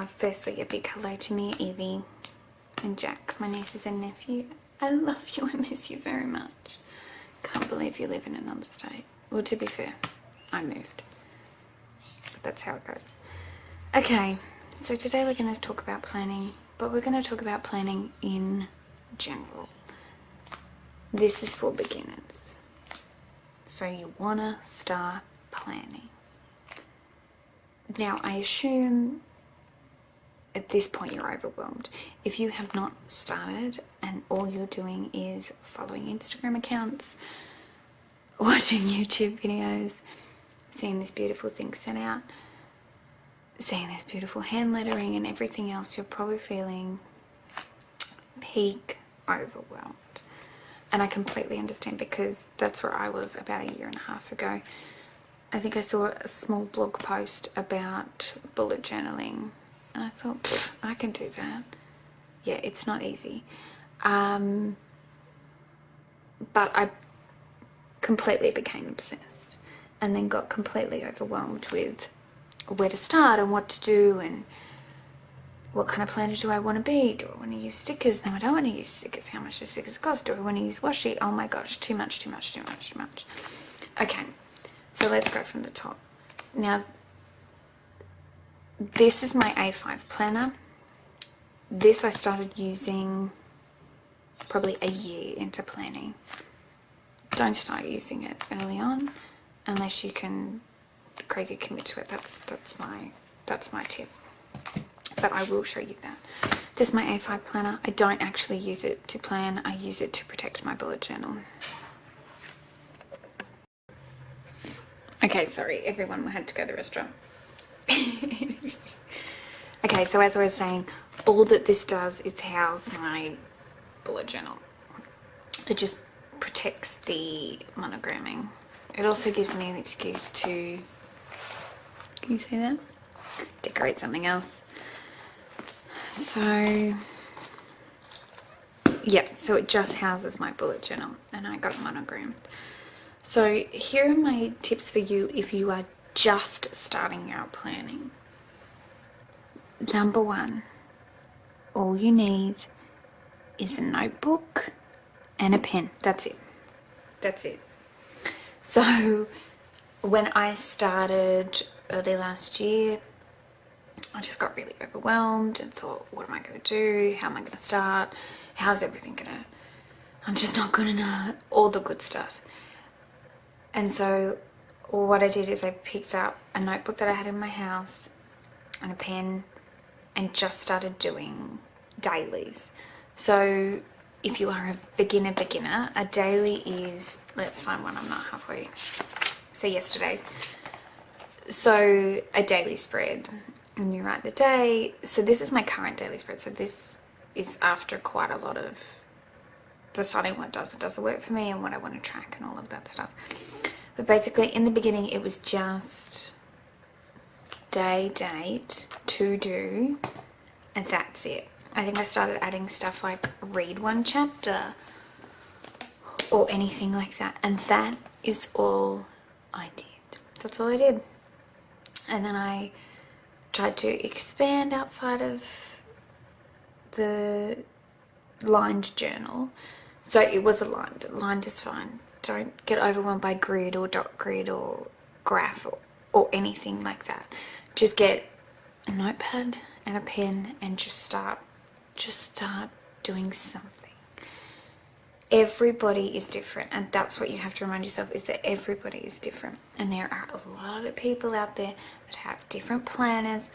Firstly, a big hello to me, Evie and Jack, my nieces and nephew. I love you. I miss you very much. Can't believe you live in another state. Well, to be fair, I moved. But that's how it goes. Okay, so today we're going to talk about planning, but we're going to talk about planning in general. This is for beginners. So you want to start planning. Now, I assume at this point you're overwhelmed. If you have not started and all you're doing is following Instagram accounts, watching YouTube videos, seeing this beautiful thing sent out, seeing this beautiful hand lettering and everything else, you're probably feeling peak overwhelmed. And I completely understand, because that's where I was about 1.5 years ago. I think I saw a small blog post about bullet journaling, and I thought, I can do that. Yeah, it's not easy. But I completely became obsessed, and then got completely overwhelmed with where to start and what to do and what kind of planner do I want to be. Do I want to use stickers? No, I don't want to use stickers. How much do stickers cost? Do I want to use washi? Oh my gosh, too much. Okay, so let's go from the top. Now, this is my A5 planner. This I started using probably 1 year into planning. Don't start using it early on unless you can crazy commit to it. That's my tip. But I will show you that. This is my A5 planner. I don't actually use it to plan. I use it to protect my bullet journal. Okay, sorry everyone, we had to go to the restaurant. Okay, so as I was saying, all that this does is house my bullet journal. It just protects the monogramming. It also gives me an excuse to, can you see that? Decorate something else. So, yeah, so it just houses my bullet journal, and I got it monogrammed. So here are my tips for you if you are just starting out planning. Number 1, all you need is a notebook and a pen. That's it. That's it. So when I started early last year, I just got really overwhelmed and thought, what am I going to do? How am I going to start? How's everything going to... I'm just not good enough. All the good stuff. And so what I did is I picked up a notebook that I had in my house and a pen and just started doing dailies. So if you are a beginner, a daily is... Let's find one. I'm not halfway. So yesterday's. So a daily spread. And you write the day. So this is my current daily spread. So this is after quite a lot of deciding what does work for me and what I want to track and all of that stuff. But basically in the beginning it was just day, date, to do, and that's it. I think I started adding stuff like read one chapter or anything like that, and that is all I did. That's all I did. And then I tried to expand outside of the lined journal. So it was a lined. Lined is fine. Don't get overwhelmed by grid or dot grid or graph or anything like that. Just get a notepad and a pen and just start doing something. Everybody is different, and that's what you have to remind yourself, is that everybody is different, and there are a lot of people out there that have different planners,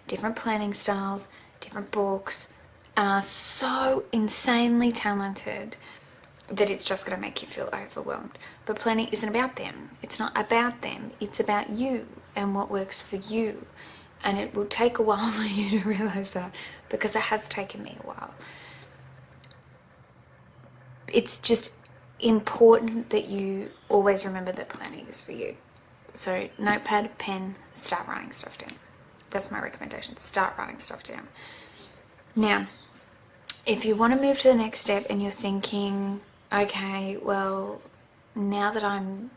different planning styles, different books, and are so insanely talented that it's just going to make you feel overwhelmed. But planning isn't about them. It's not about them. It's about you and what works for you. And it will take a while for you to realize that, because it has taken me a while. It's just important that you always remember that planning is for you. So notepad, pen, start writing stuff down. That's my recommendation. Start writing stuff down. Now, if you want to move to the next step and you're thinking, okay, well, now that I'm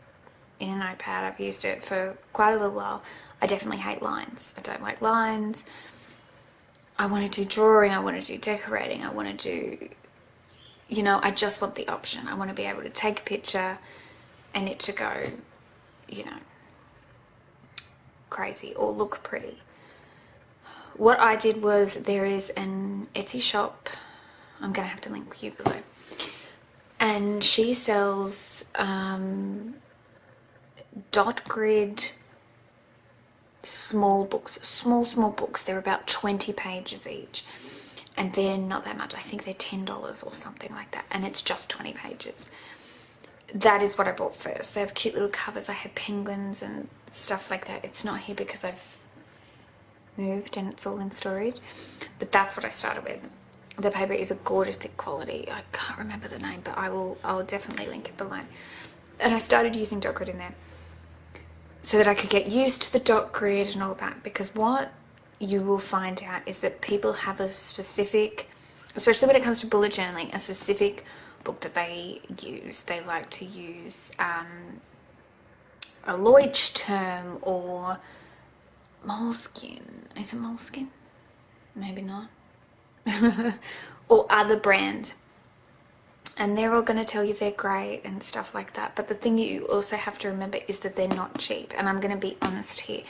in a notepad, I've used it for quite a little while, I definitely hate lines. I don't like lines. I want to do drawing, I want to do decorating, I want to do, you know, I just want the option. I want to be able to take a picture and it to go, you know, crazy or look pretty. What I did was, there is an Etsy shop, I'm going to have to link you below, and she sells dot grid small books, small books. They're about 20 pages each, and they're not that much. I think they're $10 or something like that, and it's just 20 pages. That is what I bought first. They have cute little covers. I had penguins and stuff like that. It's not here because I've moved and it's all in storage, but that's what I started with. The paper is a gorgeous thick quality. I can't remember the name, but I'll definitely link it below. And I started using dot grid in there so that I could get used to the dot grid and all that, because what you will find out is that people have a specific, especially when it comes to bullet journaling, a specific book that they use. They like to use a Leutsch term or Moleskine. Is it Moleskine? Maybe not. Or other brands. And they're all going to tell you they're great and stuff like that. But the thing you also have to remember is that they're not cheap. And I'm going to be honest here.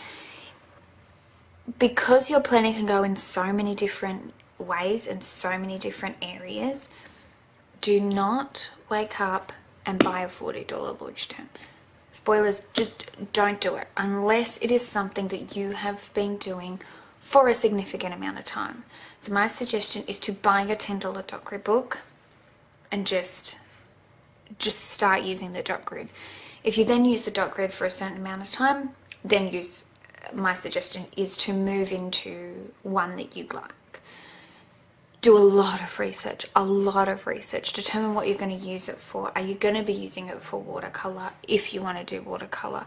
Because your planning can go in so many different ways and so many different areas, do not wake up and buy a $40 Leutsch term. Spoilers, just don't do it unless it is something that you have been doing for a significant amount of time. So my suggestion is to buy a $10 dot grid book and just start using the dot grid. If you then use the dot grid for a certain amount of time, then my suggestion is to move into one that you'd like. Do a lot of research, determine what you're going to use it for. Are you going to be using it for watercolor if you want to do watercolor?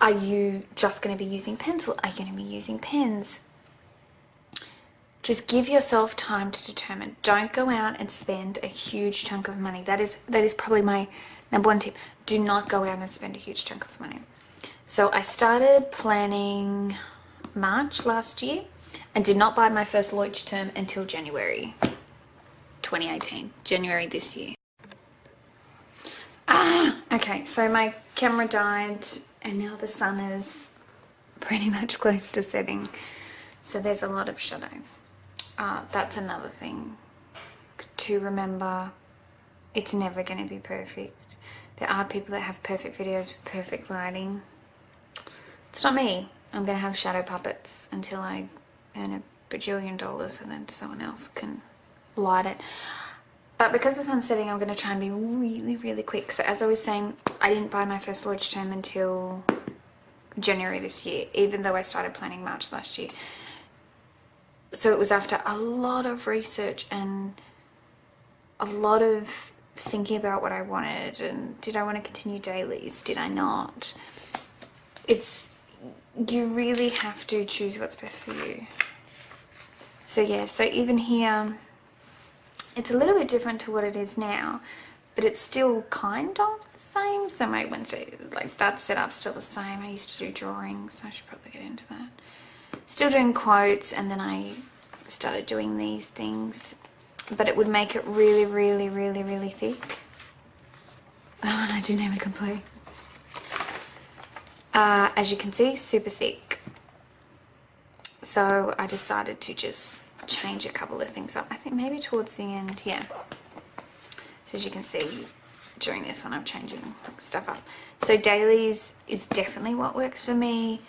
Are you just going to be using pencil? Are you going to be using pens? Just give yourself time to determine. Don't go out and spend a huge chunk of money. That is probably my number one tip. Do not go out and spend a huge chunk of money. So I started planning March last year and did not buy my first Leutsch term until January 2018. January this year. Okay, so my camera died and now the sun is pretty much close to setting. So there's a lot of shadow. That's another thing to remember. It's never going to be perfect. There are people that have perfect videos with perfect lighting. It's not me. I'm going to have shadow puppets until I earn a bajillion dollars and then someone else can light it. But because the sun's setting, I'm going to try and be really, really quick. So as I was saying, I didn't buy my first Leutsch term until January this year, even though I started planning March last year. So it was after a lot of research and a lot of thinking about what I wanted, and did I want to continue dailies? Did I not? You really have to choose what's best for you. So yeah, so even here, it's a little bit different to what it is now, but it's still kind of the same. So my Wednesday, like that setup's still the same. I used to do drawings, I should probably get into that. Still doing quotes, and then I started doing these things, but it would make it really, really, really, really thick. That one I do never complete. As you can see, super thick. So I decided to just change a couple of things up. I think maybe towards the end, yeah. So as you can see, during this one I'm changing stuff up. So dailies is definitely what works for me.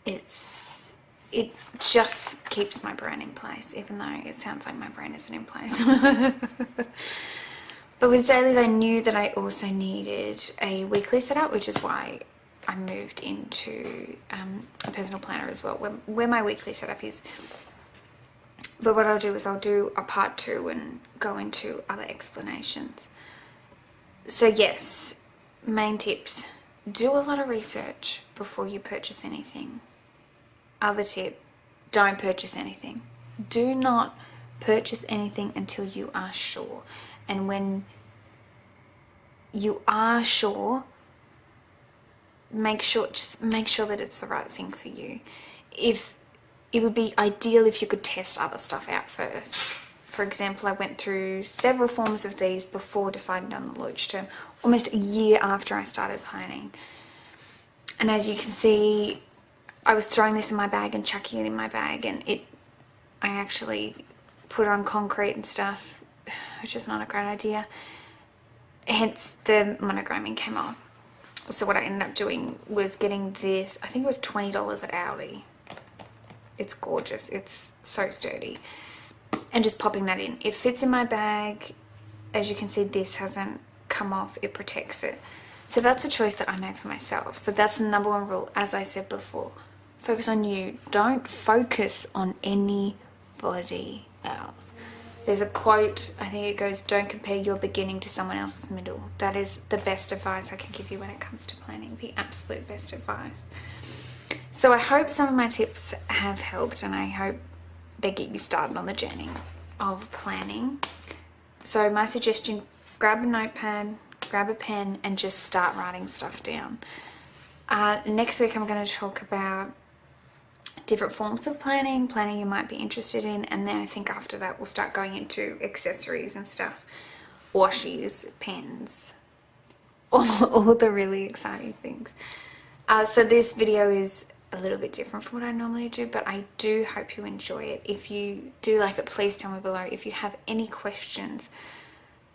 It just keeps my brain in place, even though it sounds like my brain isn't in place. But with dailies, I knew that I also needed a weekly setup, which is why I moved into a personal planner as well, where my weekly setup is. But what I'll do is I'll do a part 2 and go into other explanations. So yes, main tips. Do a lot of research before you purchase anything. Other tip, don't purchase anything. Do not purchase anything until you are sure. And when you are sure, just make sure that it's the right thing for you. If it would be ideal if you could test other stuff out first. For example, I went through several forms of these before deciding on the Leuchtturm, almost a year after I started planning. And as you can see, I was throwing this in my bag and chucking it in my bag, and I actually put it on concrete and stuff, which is not a great idea. Hence the monogramming came off. So what I ended up doing was getting this, I think it was $20 at Aldi. It's gorgeous, it's so sturdy. And just popping that in. It fits in my bag. As you can see, this hasn't come off, it protects it. So that's a choice that I made for myself. So that's the number one rule, as I said before. Focus on you. Don't focus on anybody else. There's a quote, I think it goes, don't compare your beginning to someone else's middle. That is the best advice I can give you when it comes to planning. The absolute best advice. So I hope some of my tips have helped, and I hope they get you started on the journey of planning. So my suggestion, grab a notepad, grab a pen, and just start writing stuff down. Next week I'm going to talk about different forms of planning you might be interested in, and then I think after that we'll start going into accessories and stuff, washies, pens, all the really exciting things. So this video is a little bit different from what I normally do, but I do hope you enjoy it. If you do like it, please tell me below. If you have any questions,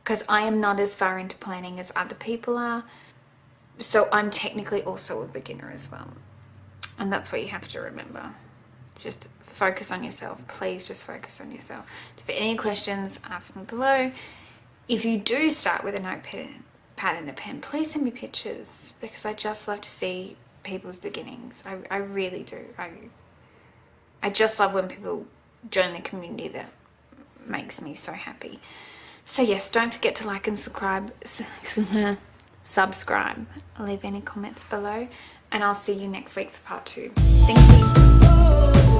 because I am not as far into planning as other people are, so I'm technically also a beginner as well. And that's what you have to remember. Just focus on yourself. Please just focus on yourself. If you have any questions, ask me below. If you do start with a notepad and a pen, please send me pictures, because I just love to see people's beginnings. I really do. I just love when people join the community. That makes me so happy. So yes, don't forget to like and subscribe. Leave any comments below, and I'll see you next week for part 2. Thank you.